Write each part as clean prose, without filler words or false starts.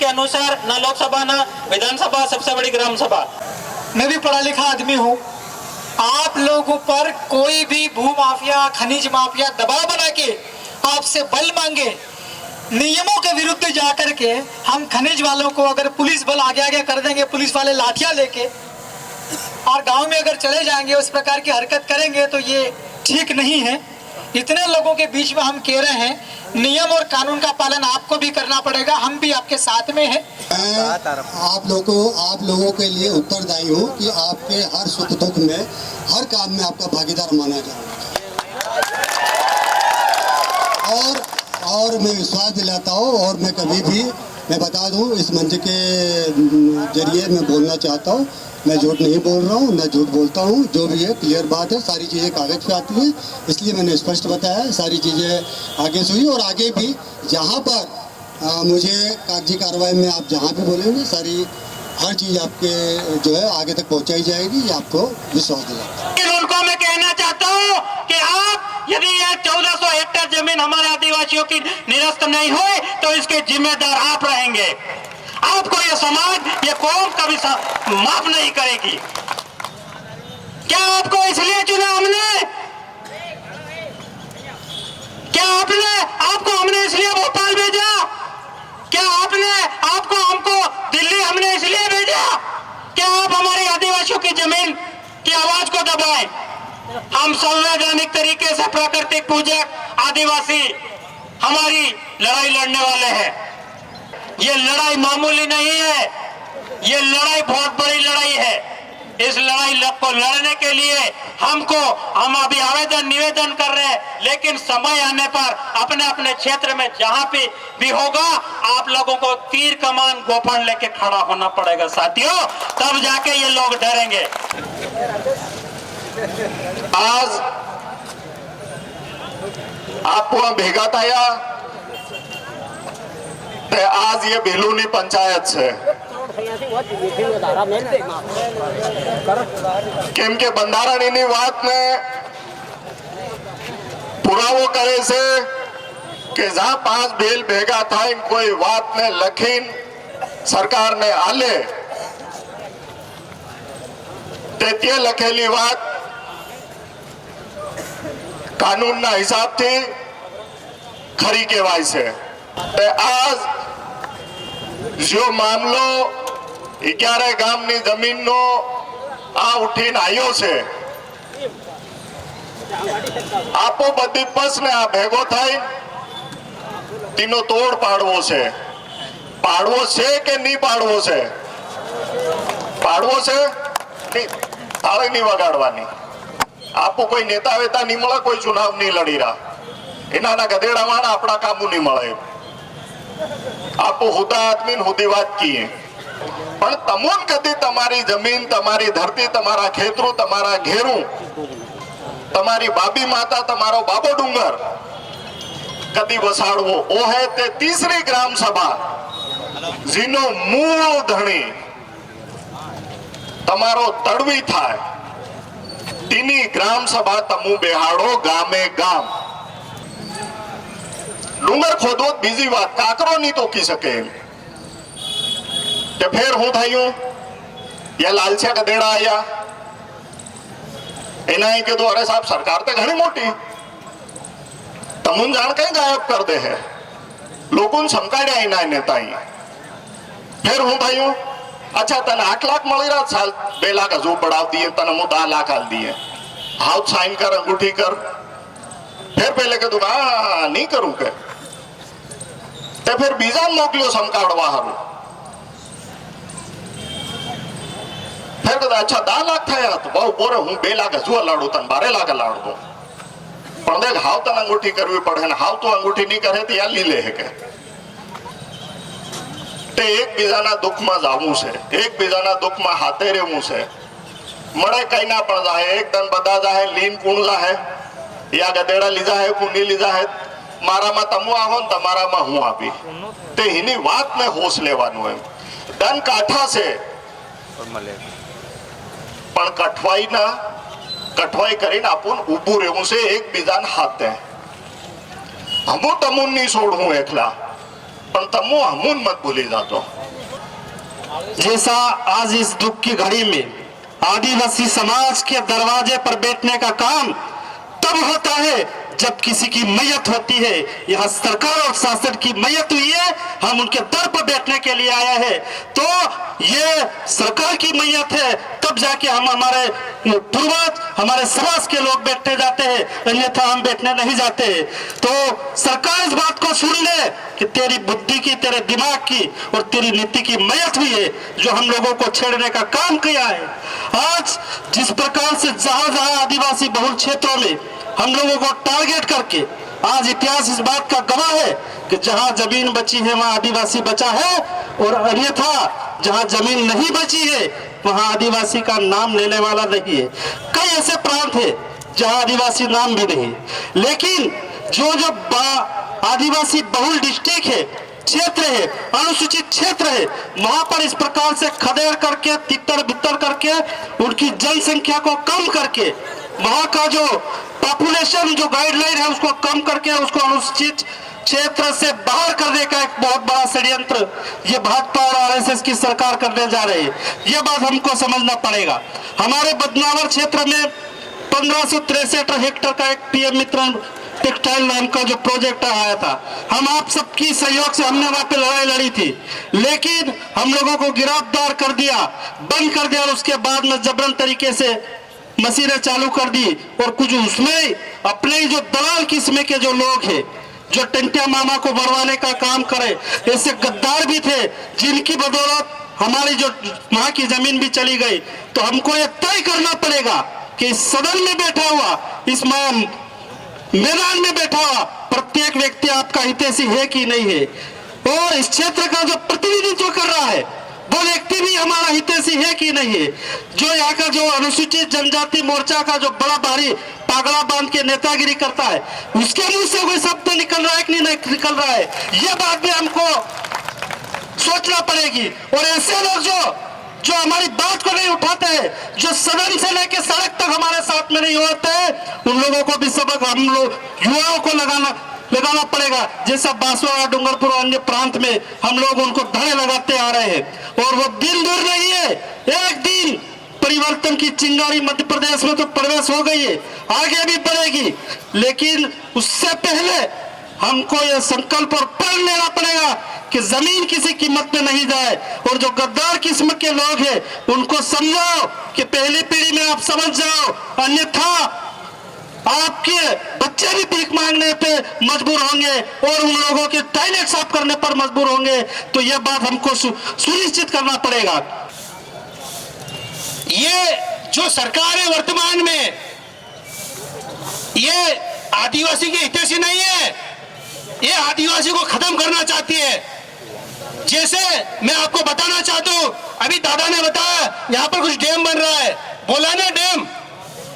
के अनुसार न लोकसभा न विधानसभा सबसे बड़ी ग्राम सभा। मैं भी पढ़ा लिखा आदमी हूँ। आप लोगों पर कोई भी भू माफिया, खनिज माफिया दबाव बना के आपसे बल मांगे, नियमों के विरुद्ध जाकर के हम खनिज वालों को अगर पुलिस बल आगे आगे कर देंगे, पुलिस वाले लाठियां लेके और गांव में अगर चले जाएंगे, उस प्रकार की हरकत करेंगे तो ये ठीक नहीं है। इतने लोगों के बीच में हम कह रहे हैं नियम और कानून का पालन आपको भी करना पड़ेगा, हम भी आपके साथ में हैं। आप लोगों के लिए उत्तरदायी हूँ कि आपके हर सुख दुख में, हर काम में आपका भागीदार माना जाऊंगा। और मैं विश्वास दिलाता हूँ, और मैं कभी भी मैं बता दूँ, इस मंच के जरिए मैं बोलना चाहता हूँ, मैं झूठ नहीं बोल रहा हूँ, मैं झूठ बोलता हूँ। जो भी है क्लियर बात है, सारी चीज़ें कागज पे आती हैं, इसलिए मैंने स्पष्ट बताया है। सारी चीज़ें आगे से हुई और आगे भी जहाँ पर मुझे कागजी कार्रवाई में आप जहाँ भी बोलेंगे, सारी हर चीज़ आपके जो है आगे तक पहुँचाई जाएगी, ये आपको विश्वास दिलाता हूँ। उनको मैं कहना चाहता हूँ कि आप यदि यह 1400 हेक्टेयर जमीन हमारे आदिवासियों की निरस्त नहीं हुई तो इसके जिम्मेदार आप रहेंगे। आपको ये समाज, ये कौम कभी माफ नहीं करेगी। क्या आपको इसलिए चुना हमने? क्या आपको हमने इसलिए भोपाल भेजा? क्या आपको हमको दिल्ली हमने इसलिए भेजा? क्या आप हमारे आदिवासियों की जमीन की आवाज को दबाएं? हम संवैधानिक तरीके से प्राकृतिक पूजक आदिवासी हमारी लड़ाई लड़ने वाले हैं। ये लड़ाई मामूली नहीं है, ये लड़ाई बहुत बड़ी लड़ाई है। इस लड़ाई को लड़ने के लिए हम अभी आवेदन निवेदन कर रहे हैं, लेकिन समय आने पर अपने अपने क्षेत्र में जहां पे भी होगा, आप लोगों को तीर कमान गोफन लेके खड़ा होना पड़ेगा साथियों, तब जाके ये लोग डरेंगे। आज आप भेगा થયા તે આજ ये ભીલુની પંચાયત છે, કેમ કે બંધારણની વાતને પુરાવો કરે છે કે જ્યાં 5 ભીલ ભેગા થઈને કોઈ વાતને લખીને સરકારને આલે તે લખેલી વાત કાનૂનના હિસાબથી ખરી કહેવાય છે। आज जो मामलो 11 ગામની જમીનનો આ ઉઠીને આવ્યો છે, આપો બધી પસને આ ભેગો થાય તેનો તોડ પાડવો છે કે નહીં પાડવો છે? પાડવો છે, તાળી નહીં વગાડવાની। આપો કોઈ નેતા વેતા નહીં મળે, કોઈ ચુનાવ નહીં લડી રહ્યા, એના ગધેડાવાળા આપણા કાબુ નહીં મળે। આપો હુદા આદમી હુદી વાત કીએ, પણ તમોન કદી તમારી જમીન, તમારી ધરતી, તમારા ખેતરું, તમારા ઘેરું, તમારી બાબી માતા, તમારો બાબો ડુંગર કદી વસાડવો ઓ હે તે तीसरी ग्राम सभा જેનો મૂળ ધણી તમારો તડવી થાય, તેની ગ્રામ સભા તમુ બેહાડો ગામે ગામ। डूंगर खोदो बीजी बात, काकरो नहीं तोकी सके ते फिर हूं थायूं या लालचा गधेड़ा आया एना ही के दो, अरे साहब सरकार तो घनी मोटी, तमुन जान कहीं गायब कर दे है, लोगों समकाड्या इना नेता ही। फिर हूं थायूं अच्छा तने 8 लाख मળી रहा, साल 2 लाख हजू बढ़ाव दिए, तने मु 10 लाख हाल दिए, हाथ साइन कर, अंगूठी कर। फिर पहले के दुआ नहीं करूं के ते फिर बीजा मोकलियो समकाड़वा हारू। फिर कहता अच्छा 10 लाख थाया तो बहु बोरे हूं 2 लाख हजू लाड़ू, तन 12 लाख लाड़ दो, पण देख हाव तन अंगूठी करवी पड़े, हाव तो अंगूठी नहीं करे तो या ली ले है के ते एक बीजाना दुख में जावू से, एक बीजाना दुख में हाथे रहवू से। मळे कई ना पण जाए, एक दन बदा जाए, लीन कूण जाए, या गधेड़ा लीजा है, कुनी लीजा है, मारा में तमु आहो न तमारा में हूं आपी, ते हिनी वात ने होश लेवानुं है। दन काठा से पण कठवाई करीने आपुन ऊभું રહેવું છે, એકબીજાને હાથે। હમું તમુન ની છોડવું એકલા, પણ તમુ હમુન મત ભૂલી જાતો। जैसा आज इस दुख की घड़ी में आदिवासी समाज के दरवाजे पर बैठने का काम तब होता है जब किसी की मैयत होती है। यहाँ सरकार और शासन की मैयत हुई है, हम उनके दर पर बैठने के लिए आए हैं। तो ये सरकार की मैयत है, तब जाके हम हमारे पूर्वज हमारे समाज के लोग बैठने जाते हैं, अन्यथा हम बैठने नहीं जाते। तो सरकार इस बात को सुन ले कि तेरी बुद्धि की, तेरे दिमाग की और तेरी नीति की मैयत हुई है, जो हम लोगों को छेड़ने का काम किया है। आज जिस प्रकार से जहां जहां आदिवासी बहुल क्षेत्रों में हम लोगों को टारगेट करके, आज इतिहास इस बात का गवाह है कि जहां जमीन बची है वहां आदिवासी बचा है, और अन्यथा जहां जमीन नहीं बची है वहां आदिवासी का नाम लेने वाला नहीं है। कई ऐसे प्रांत है जहां आदिवासी नाम भी नहीं, लेकिन जो आदिवासी बहुल डिस्ट्रिक्ट है, क्षेत्र है, अनुसूचित क्षेत्र है, वहां पर इस प्रकार से खदेड़ करके, तितर बितर करके, उनकी जनसंख्या को कम करके, वहां का जो पॉपुलेशन जो गाइडलाइन है उसको कम करके उसको अनुसूचित क्षेत्र से बाहर करने का एक बहुत बड़ा षड्यंत्र ये भाजपा और आरएसएस की सरकार करने जा रही है। ये बात हमको समझना पड़ेगा। हमारे बदनावर क्षेत्र में 1563 हेक्टेयर का एक पीएम मित्र टेक्सटाइल नाम का जो प्रोजेक्ट आया था, हम आप सबकी सहयोग से हमने वहां पे लड़ाई लड़ी थी, लेकिन हम लोगों को गिरफ्तार कर दिया, बंद कर दिया, और उसके बाद में जबरन तरीके से मशीनें चालू कर दी। और कुछ उसमें अपने जो दलाल किस्म के जो लोग हैं, जो टेंटिया मामा को बढ़वाने का काम करे, ऐसे गद्दार भी थे, जिनकी बदौलत हमारी जो वहां की जमीन भी चली गई। तो हमको ये तय करना पड़ेगा कि इस सदन में बैठा हुआ, इस मैदान में बैठा हुआ प्रत्येक व्यक्ति आपका हितैषी है कि नहीं है, और इस क्षेत्र का जो प्रतिनिधित्व कर रहा है वो व्यक्ति भी हमारा हितैषी है कि नहीं है। जो यहाँ का जो अनुसूचित जनजाति मोर्चा का जो बड़ा भारी पागड़ा बांध के नेतागिरी करता है, उसके मुंह से कोई शब्द निकल रहा है कि नहीं निकल रहा है, यह बात भी हमको सोचना पड़ेगी। और ऐसे लोग जो हमारी बात को नहीं उठाते हैं, जो सदन से लेकर सड़क तक हमारे साथ में नहीं होते हैं, उन लोगों को भी सबक हम लोग युवाओं को लगाना पड़ेगा। जैसा बांसवाड़ा, डूंगरपुर और अन्य प्रांत में हम लोग उनको धरने लगाते आ रहे हैं, और वो दिन दूर नहीं है, एक दिन परिवर्तन की चिंगारी मध्य प्रदेश में तो प्रवेश हो गई है, आगे भी बढ़ेगी। लेकिन उससे पहले हमको यह संकल्प और प्रण लेना पड़ेगा कि जमीन किसी कीमत में नहीं जाए, और जो गद्दार किस्म के लोग हैं उनको समझाओ कि पहली पीढ़ी में आप समझ जाओ, अन्यथा आपके बच्चे भी भीख मांगने पे मजबूर होंगे और उन लोगों के टॉयलेट साफ करने पर मजबूर होंगे। तो यह बात हमको सुनिश्चित करना पड़ेगा। ये जो सरकार है वर्तमान में, ये आदिवासी के हितैषी नहीं है, ये आदिवासी को खत्म करना चाहती है। जैसे मैं आपको बताना चाहता हूं, अभी दादा ने बताया यहाँ पर कुछ डैम बन रहा है, बोला ना डैम,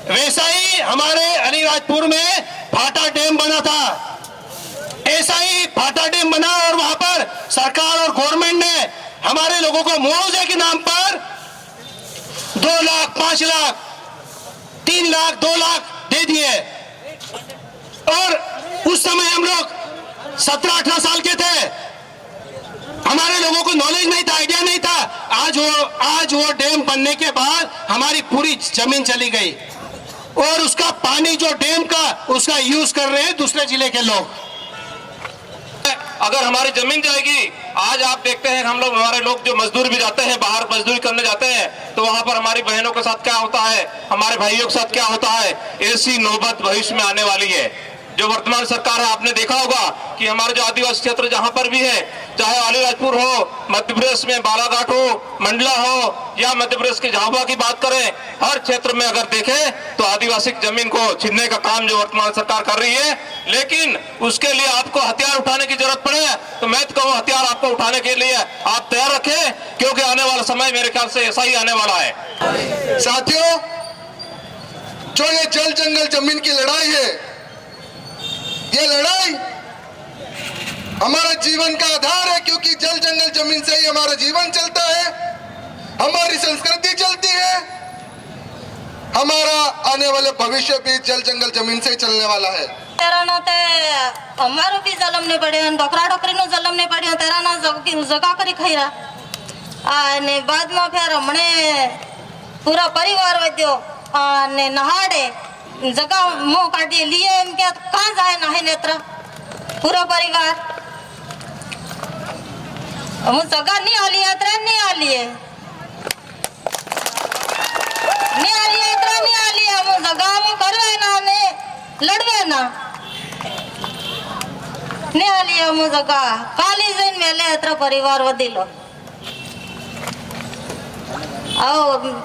वैसा ही हमारे अलीराजपुर में फाटा डैम बना था, ऐसा ही फाटा डैम बना, और वहां पर सरकार और गवर्नमेंट ने हमारे लोगों को मुआवजे के नाम पर 2 लाख, 5 लाख, 3 लाख, 2 लाख दे दिए। और उस समय हम लोग 17-18 साल के थे, हमारे लोगों को नॉलेज नहीं था, आइडिया नहीं था। आज वो डैम बनने के बाद हमारी पूरी जमीन चली गई, और उसका पानी जो डैम का उसका यूज कर रहे हैं दूसरे जिले के लोग। अगर हमारी जमीन जाएगी, आज आप देखते हैं हम लोग, हमारे लोग जो मजदूर भी जाते हैं, बाहर मजदूरी करने जाते हैं, तो वहां पर हमारी बहनों के साथ क्या होता है, हमारे भाइयों के साथ क्या होता है, ऐसी नौबत भविष्य में आने वाली है। जो वर्तमान सरकार है, आपने देखा होगा कि हमारे जो आदिवासी क्षेत्र जहां पर भी है, चाहे अलीराजपुर हो, मध्य प्रदेश में बालाघाट हो, मंडला हो, या मध्य प्रदेश के झाबुआ की बात करें, हर क्षेत्र में अगर देखें तो आदिवासी जमीन को छीनने का काम जो वर्तमान सरकार कर रही है। लेकिन उसके लिए आपको हथियार उठाने की जरूरत पड़े तो मैं तो कहूँ हथियार आपको उठाने के लिए आप तैयार रखें, क्योंकि आने वाला समय मेरे ख्याल से ऐसा ही आने वाला है। साथियों, जो ये जल जंगल जमीन की लड़ाई है, ये लड़ाई हमारा जीवन का आधार है, क्योंकि जल जंगल जमीन से ही हमारा जीवन चलता है, हमारी संस्कृति चलती है, हमारा आने वाले भविष्य भी जल जंगल जमीन से ही चलने वाला है। तेरा ना ते हमारो भी जलम ने पड़े, डोकरा डोकरी नो जलम ने पड़े, तेरा ना जगह करी खैरा અને બાદમાં ફેર હમણે પૂરા પરિવાર વધ્યો અને નહાડે જગા મોં કાઢી લીએ એમ કે કાં જાય નાહી નેત્ર પૂરો પરિવાર હું જગા નહીં આલી યાત્રા નહીં આલીએ नहीं आलिए इतना नहीं आलिए हम जगह में करवे ना ने लड़वे ना नहीं आलिए हम जगह काली जैन मेले इतना परिवार वदिलो आओ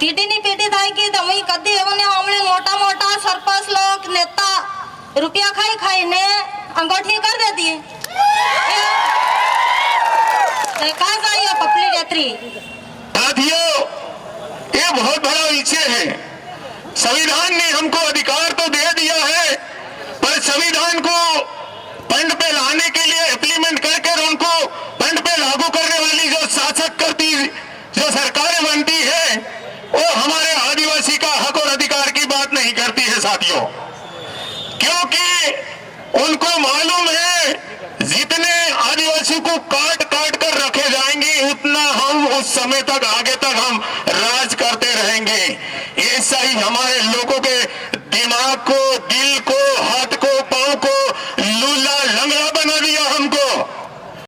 पीटी नहीं पीटी थाई की तो मैं कदी हमने हमले मोटा मोटा सरपंच लोग नेता रुपया खाई खाई ने अंगूठी कर दे दिए कहाँ जाइए पपली रेतरी साथियों ये बहुत बड़ा विषय है। संविधान ने हमको अधिकार तो दे दिया है, पर संविधान को फंड पे लाने के लिए इम्प्लीमेंट करके उनको फंड पे लागू करने वाली जो शासक करती जो सरकारें बनती है वो हमारे आदिवासी का हक और अधिकार की बात नहीं करती है साथियों, क्योंकि उनको मालूम है जितने आदिवासी को काट काट कर रखे जाएंगे उतना हम उस समय तक आगे तक हम राज करते रहेंगे। ऐसा ही हमारे लोगों के दिमाग को दिल को